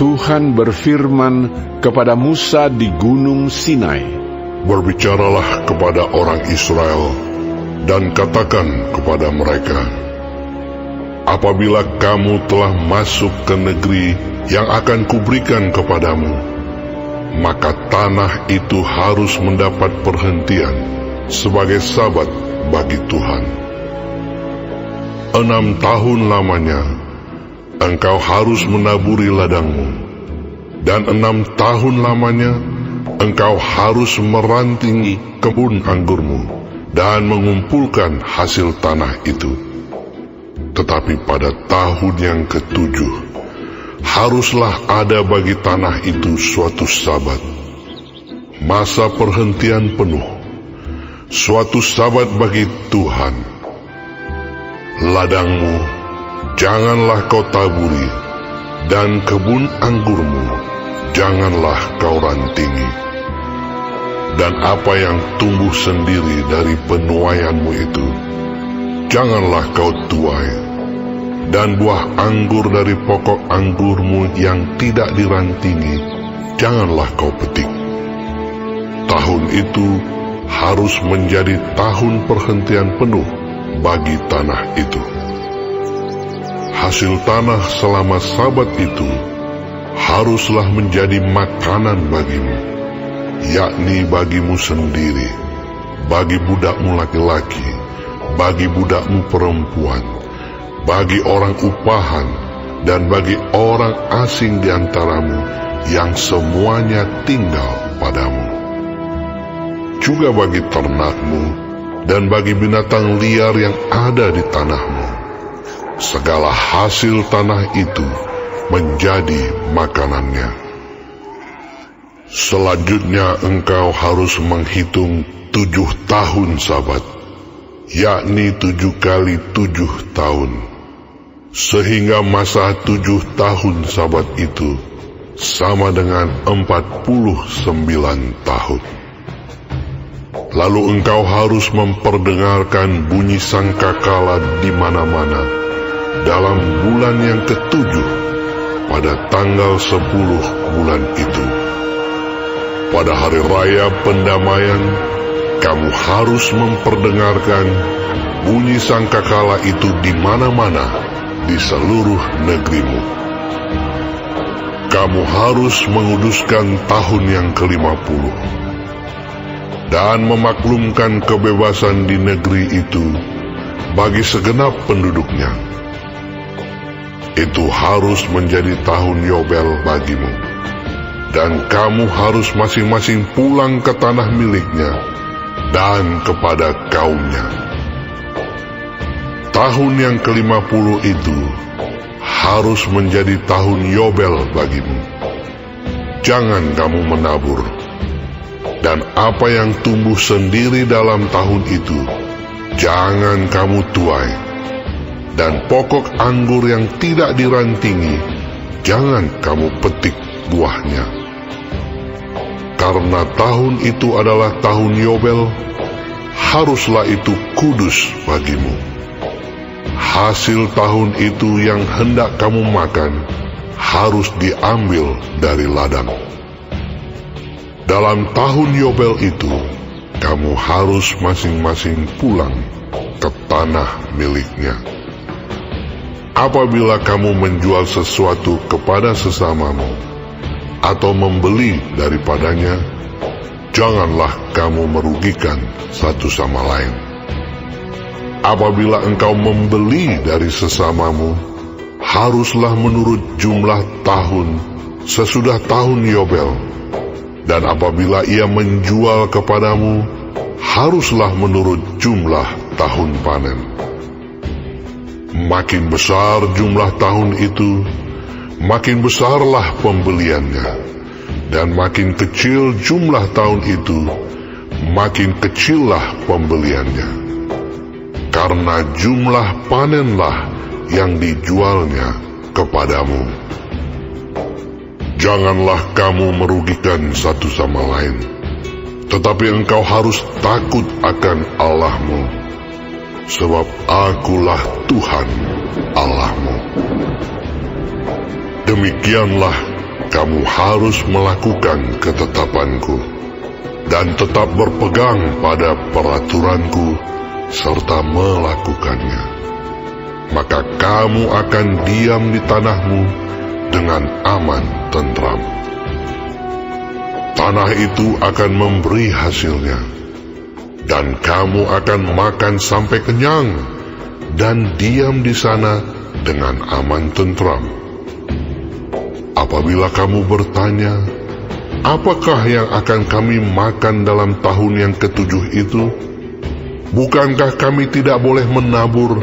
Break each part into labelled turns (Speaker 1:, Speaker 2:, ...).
Speaker 1: Tuhan berfirman kepada Musa di Gunung Sinai,
Speaker 2: "Berbicaralah kepada orang Israel dan katakan kepada mereka, apabila kamu telah masuk ke negeri yang akan kuberikan kepadamu, maka tanah itu harus mendapat perhentian sebagai sabat bagi Tuhan. 6 tahun lamanya engkau harus menaburi ladangmu, dan 6 tahun lamanya engkau harus merantingi kebun anggurmu dan mengumpulkan hasil tanah itu. Tetapi pada tahun yang ke-7, haruslah ada bagi tanah itu suatu sabat, masa perhentian penuh, suatu sabat bagi Tuhan. Ladangmu janganlah kau taburi, dan kebun anggurmu janganlah kau rantingi. Dan apa yang tumbuh sendiri dari penuaianmu itu, janganlah kau tuai, dan buah anggur dari pokok anggurmu yang tidak dirantingi, janganlah kau petik. Tahun itu harus menjadi tahun perhentian penuh bagi tanah itu. Hasil tanah selama sabat itu haruslah menjadi makanan bagimu, yakni bagimu sendiri, bagi budakmu laki-laki, bagi budakmu perempuan, bagi orang upahan, dan bagi orang asing di antaramu yang semuanya tinggal padamu. Juga bagi ternakmu dan bagi binatang liar yang ada di tanahmu. Segala hasil tanah itu menjadi makanannya. Selanjutnya engkau harus menghitung 7 tahun sabat, yakni 7 kali 7 tahun, sehingga masa 7 tahun sabat itu sama dengan 49 tahun. Lalu engkau harus memperdengarkan bunyi sangkakala di mana-mana dalam bulan yang ke-7 pada tanggal 10 bulan itu. Pada hari raya pendamaian, kamu harus memperdengarkan bunyi sangkakala itu di mana-mana di seluruh negerimu. Kamu harus menguduskan tahun yang ke-50 dan memaklumkan kebebasan di negeri itu bagi segenap penduduknya. Itu harus menjadi tahun Yobel bagimu, dan kamu harus masing-masing pulang ke tanah miliknya dan kepada kaumnya. Tahun yang ke-50 itu harus menjadi tahun Yobel bagimu. Jangan kamu menabur, dan apa yang tumbuh sendiri dalam tahun itu jangan kamu tuai. Dan pokok anggur yang tidak dirantingi, jangan kamu petik buahnya. Karena tahun itu adalah tahun Yobel, haruslah itu kudus bagimu. Hasil tahun itu yang hendak kamu makan, harus diambil dari ladang. Dalam tahun Yobel itu, kamu harus masing-masing pulang ke tanah miliknya. Apabila kamu menjual sesuatu kepada sesamamu, atau membeli daripadanya, janganlah kamu merugikan satu sama lain. Apabila engkau membeli dari sesamamu, haruslah menurut jumlah tahun sesudah tahun Yobel, dan apabila ia menjual kepadamu, haruslah menurut jumlah tahun panen. Makin besar jumlah tahun itu, makin besarlah pembeliannya, dan makin kecil jumlah tahun itu, makin kecillah pembeliannya. Karena jumlah panenlah yang dijualnya kepadamu. Janganlah kamu merugikan satu sama lain, tetapi engkau harus takut akan Allahmu, sebab Akulah Tuhan Allahmu. Demikianlah kamu harus melakukan ketetapanku dan tetap berpegang pada peraturanku serta melakukannya. Maka kamu akan diam di tanahmu dengan aman tentram. Tanah itu akan memberi hasilnya, dan kamu akan makan sampai kenyang dan diam di sana dengan aman tentram. Apabila kamu bertanya, apakah yang akan kami makan dalam tahun yang ke-7 itu? Bukankah kami tidak boleh menabur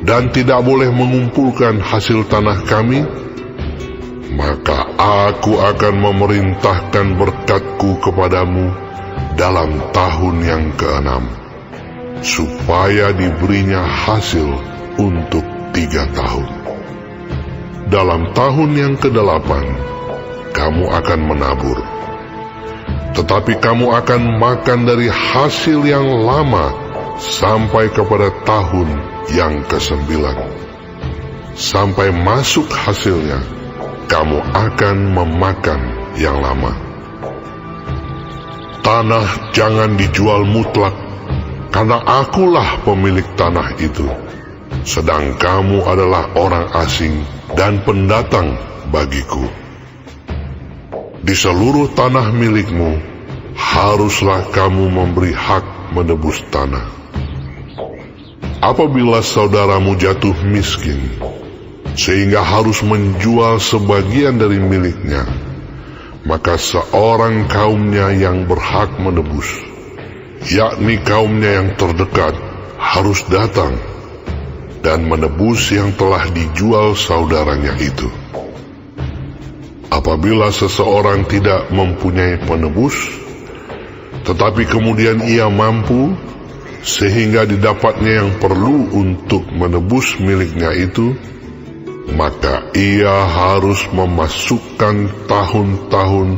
Speaker 2: dan tidak boleh mengumpulkan hasil tanah kami? Maka aku akan memerintahkan berkat-Ku kepadamu dalam tahun yang ke-6, supaya diberinya hasil untuk 3 tahun. Dalam tahun yang ke-8, kamu akan menabur, tetapi kamu akan makan dari hasil yang lama sampai kepada tahun yang ke-9. Sampai masuk hasilnya, kamu akan memakan yang lama. Tanah jangan dijual mutlak, karena akulah pemilik tanah itu, sedang kamu adalah orang asing dan pendatang bagiku. Di seluruh tanah milikmu, haruslah kamu memberi hak menebus tanah. Apabila saudaramu jatuh miskin, sehingga harus menjual sebagian dari miliknya, maka seorang kaumnya yang berhak menebus, yakni kaumnya yang terdekat, harus datang dan menebus yang telah dijual saudaranya itu. Apabila seseorang tidak mempunyai penebus, tetapi kemudian ia mampu, sehingga didapatnya yang perlu untuk menebus miliknya itu, maka ia harus memasukkan tahun-tahun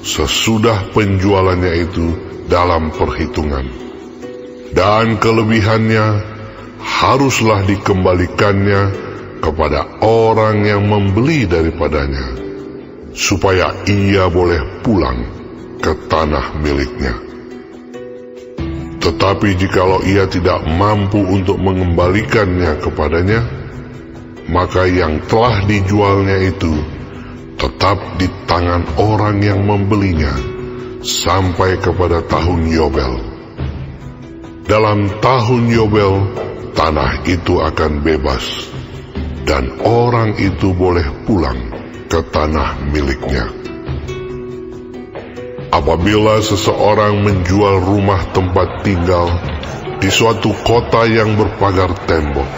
Speaker 2: sesudah penjualannya itu dalam perhitungan, dan kelebihannya haruslah dikembalikannya kepada orang yang membeli daripadanya, supaya ia boleh pulang ke tanah miliknya. Tetapi jikalau ia tidak mampu untuk mengembalikannya kepadanya, maka yang telah dijualnya itu tetap di tangan orang yang membelinya sampai kepada tahun Yobel. Dalam tahun Yobel, tanah itu akan bebas, dan orang itu boleh pulang ke tanah miliknya. Apabila seseorang menjual rumah tempat tinggal di suatu kota yang berpagar tembok,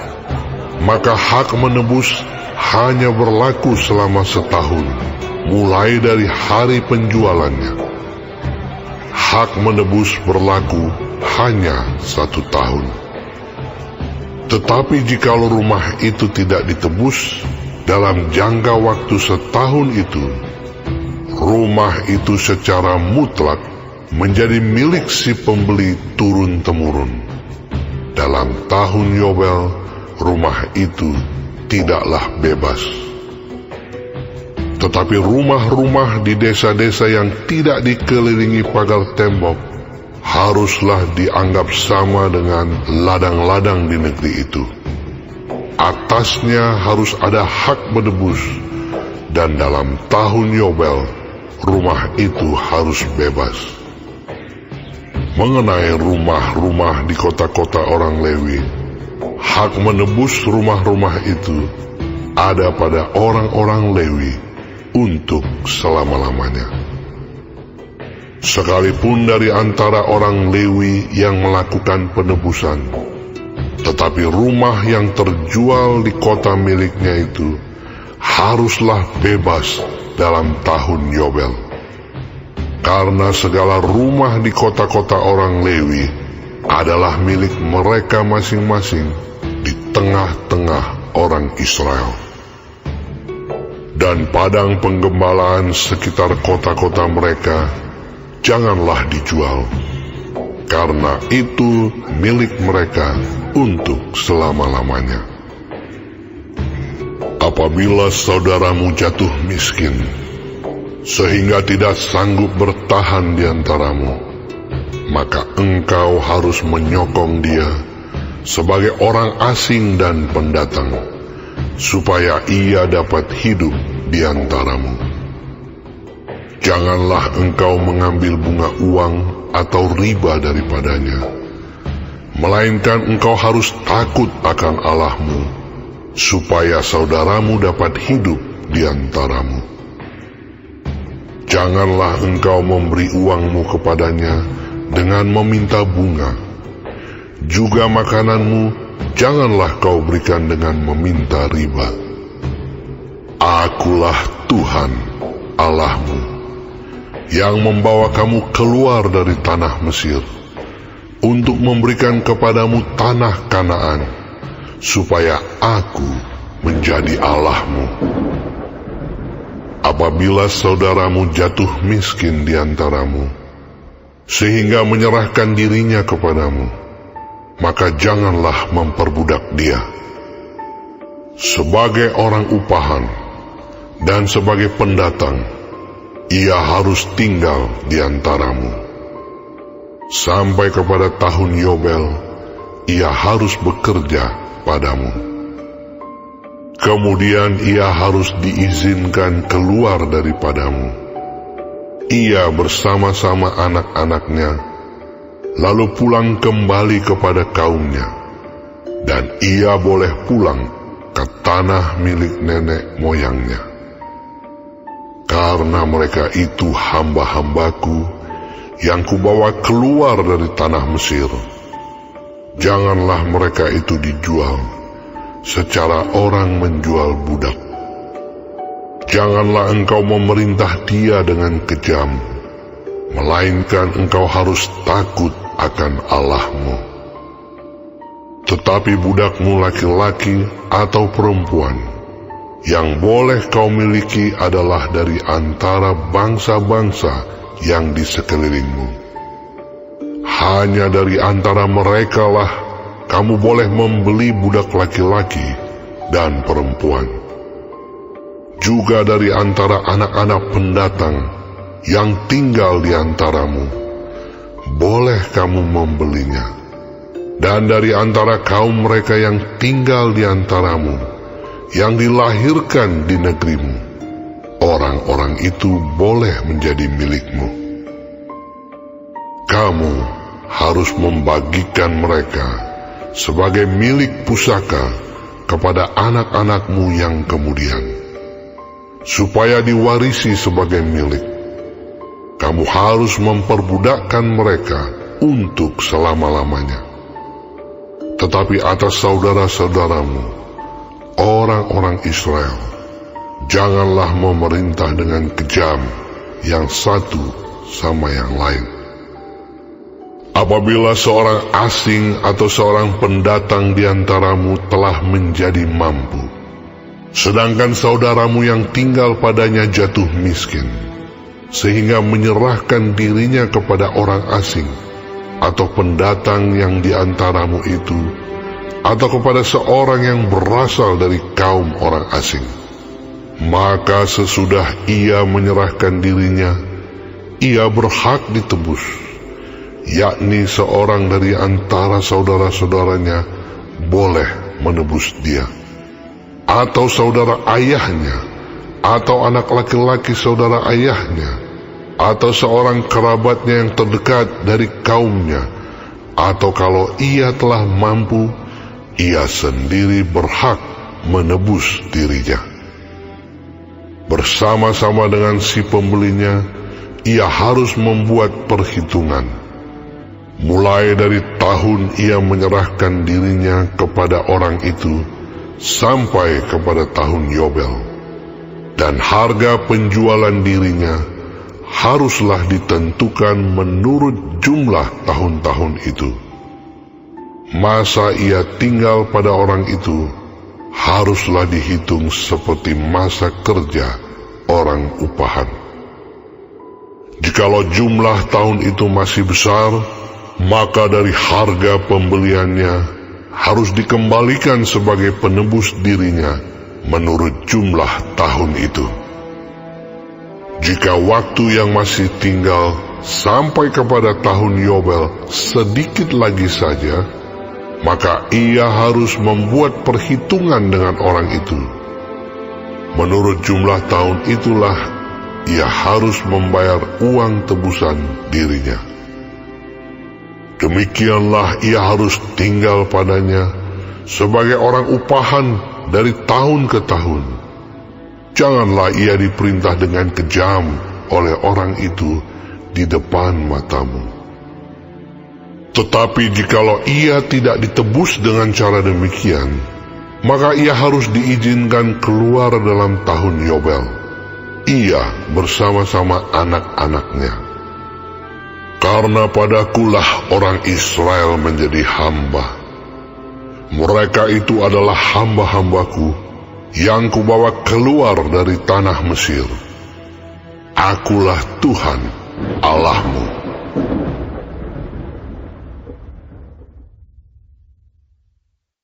Speaker 2: maka hak menebus hanya berlaku selama setahun, mulai dari hari penjualannya. Hak menebus berlaku hanya 1 tahun. Tetapi jikalau rumah itu tidak ditebus dalam jangka waktu setahun itu, rumah itu secara mutlak menjadi milik si pembeli turun-temurun. Dalam tahun Yobel, rumah itu tidaklah bebas. Tetapi rumah-rumah di desa-desa yang tidak dikelilingi pagar tembok haruslah dianggap sama dengan ladang-ladang di negeri itu. Atasnya harus ada hak menebus, dan dalam tahun Yobel, rumah itu harus bebas. Mengenai rumah-rumah di kota-kota orang Lewi, hak menebus rumah-rumah itu ada pada orang-orang Lewi untuk selama-lamanya. Sekalipun dari antara orang Lewi yang melakukan penebusan, tetapi rumah yang terjual di kota miliknya itu haruslah bebas dalam tahun Yobel. Karena segala rumah di kota-kota orang Lewi adalah milik mereka masing-masing di tengah-tengah orang Israel. Dan padang penggembalaan sekitar kota-kota mereka janganlah dijual, karena itu milik mereka untuk selama-lamanya. Apabila saudaramu jatuh miskin, sehingga tidak sanggup bertahan di antaramu, maka engkau harus menyokong dia sebagai orang asing dan pendatang, supaya ia dapat hidup di antaramu. Janganlah engkau mengambil bunga uang atau riba daripadanya, melainkan engkau harus takut akan Allahmu, supaya saudaramu dapat hidup di antaramu. Janganlah engkau memberi uangmu kepadanya dengan meminta bunga. Juga makananmu janganlah kau berikan dengan meminta riba. Akulah Tuhan Allahmu, yang membawa kamu keluar dari tanah Mesir, untuk memberikan kepadamu tanah Kanaan, supaya Aku menjadi Allahmu. Apabila saudaramu jatuh miskin di antaramu, sehingga menyerahkan dirinya kepadamu, maka janganlah memperbudak dia. Sebagai orang upahan dan sebagai pendatang, ia harus tinggal di antaramu. Sampai kepada tahun Yobel, ia harus bekerja padamu. Kemudian ia harus diizinkan keluar daripadamu, ia bersama-sama anak-anaknya, lalu pulang kembali kepada kaumnya, dan ia boleh pulang ke tanah milik nenek moyangnya. Karena mereka itu hamba-hambaku yang kubawa keluar dari tanah Mesir, janganlah mereka itu dijual secara orang menjual budak. Janganlah engkau memerintah dia dengan kejam, melainkan engkau harus takut akan Allahmu. Tetapi budakmu laki-laki atau perempuan yang boleh kau miliki adalah dari antara bangsa-bangsa yang di sekelilingmu. Hanya dari antara merekalah kamu boleh membeli budak laki-laki dan perempuan. Juga dari antara anak-anak pendatang yang tinggal di antaramu, boleh kamu membelinya. Dan dari antara kaum mereka yang tinggal di antaramu, yang dilahirkan di negerimu, orang-orang itu boleh menjadi milikmu. Kamu harus membagikan mereka sebagai milik pusaka kepada anak-anakmu yang kemudian, supaya diwarisi sebagai milik. Kamu harus memperbudakkan mereka untuk selama-lamanya. Tetapi atas saudara-saudaramu, orang-orang Israel, janganlah memerintah dengan kejam yang satu sama yang lain. Apabila seorang asing atau seorang pendatang di antaramu telah menjadi mampu, sedangkan saudaramu yang tinggal padanya jatuh miskin, sehingga menyerahkan dirinya kepada orang asing atau pendatang yang di antaramu itu, atau kepada seorang yang berasal dari kaum orang asing, maka sesudah ia menyerahkan dirinya, ia berhak ditebus, yakni seorang dari antara saudara-saudaranya boleh menebus dia, atau saudara ayahnya, atau anak laki-laki saudara ayahnya, atau seorang kerabatnya yang terdekat dari kaumnya, atau kalau ia telah mampu, ia sendiri berhak menebus dirinya. Bersama-sama dengan si pembelinya, ia harus membuat perhitungan. Mulai dari tahun ia menyerahkan dirinya kepada orang itu sampai kepada tahun Yobel, dan harga penjualan dirinya haruslah ditentukan menurut jumlah tahun-tahun itu. Masa ia tinggal pada orang itu haruslah dihitung seperti masa kerja orang upahan. Jikalau jumlah tahun itu masih besar, maka dari harga pembeliannya harus dikembalikan sebagai penebus dirinya menurut jumlah tahun itu. Jika waktu yang masih tinggal sampai kepada tahun Yobel sedikit lagi saja, maka ia harus membuat perhitungan dengan orang itu. Menurut jumlah tahun itulah ia harus membayar uang tebusan dirinya. Demikianlah ia harus tinggal padanya sebagai orang upahan dari tahun ke tahun. Janganlah ia diperintah dengan kejam oleh orang itu di depan matamu. Tetapi jikalau ia tidak ditebus dengan cara demikian, maka ia harus diizinkan keluar dalam tahun Yobel, ia bersama-sama anak-anaknya. Karena padakulah orang Israel menjadi hamba. Mereka itu adalah hamba-hambaku yang kubawa keluar dari tanah Mesir. Akulah Tuhan Allahmu.